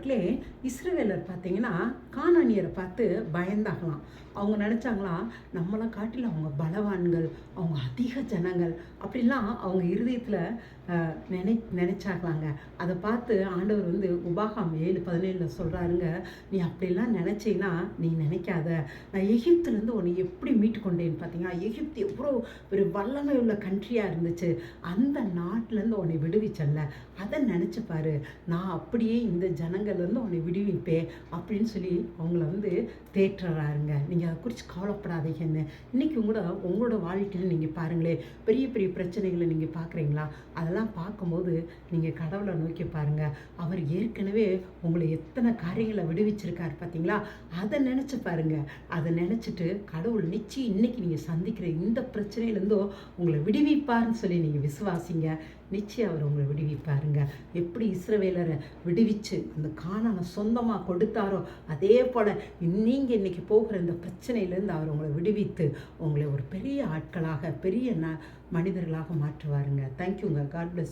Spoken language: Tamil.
பிரியமானவர்களே, இஸ்ரவேலர் பார்த்தீங்கன்னா, கானானியரை பார்த்து பயந்தாங்களாம். அவங்க நினச்சாங்களாம், நம்மளை காட்டிலும் அவங்க பலவான்கள், அவங்க அதிக ஜனங்கள் அப்படிலாம் அவங்க இருதயத்தில் நினைச்சாங்களாங்க. அதை பார்த்து ஆண்டவர் வந்து உபாகம் 7:17 சொல்கிறாருங்க, நீ அப்படிலாம் நினச்சேன்னா நீ நினைக்காத. நான் எகிப்துலேருந்து உன்னை எப்படி மீட்டு கொண்டேன்னு பார்த்தீங்கன்னா, எகிப்து எவ்வளோ ஒரு வல்லமை உள்ள கண்ட்ரியாக இருந்துச்சு. அந்த நாட்டிலேருந்து உன்னை விடுவிச்சல்ல, அதை நினச்சி பாரு. நான் அப்படியே இந்த ஜனங்கள்லேருந்து உன்னை விடுவிப்பேன் அப்படின்னு சொல்லி அவங்கள வந்து தேற்றுறாருங்க. நீங்கள் அதை குறித்து கவலைப்படாதீங்கன்னு. இன்றைக்கி உங்களோட வாழ்க்கையில் நீங்கள் பாருங்களேன், பெரிய பெரிய பிரச்சனைகளை நீங்கள் பார்க்குறீங்களா? அதெல்லாம் பார்க்கும்போது நீங்கள் கடவுளை நோக்கி பாருங்கள். அவர் ஏற்கனவே உங்களை எத்தனை காரியங்களை விடுவிச்சிருக்காரு பார்த்தீங்களா? அதை நினச்சி பாருங்கள். அதை நினச்சிட்டு கடவுள் நிச்சயம் இன்றைக்கி நீங்கள் சந்திக்கிற இந்த பிரச்சனையிலேருந்தோ உங்களை விடுவிப்பார்னு சொல்லி நீங்கள் விசுவாசிங்க. நிச்சயம் அவர் உங்களை விடுவிப்பாருங்க. எப்படி இஸ்ரவேலரை விடுவிச்சு அந்த கானானை சொந்தமாக கொடுத்தாரோ, அதே போல் நீங்கள் இன்றைக்கி போகிற இந்த பிரச்சனையிலேருந்து அவர் உங்களை விடுவித்து உங்களை ஒரு பெரிய ஆட்களாக, பெரிய மனிதர்களாக மாற்றுவாருங்க. தேங்க்யூங்க. God plus.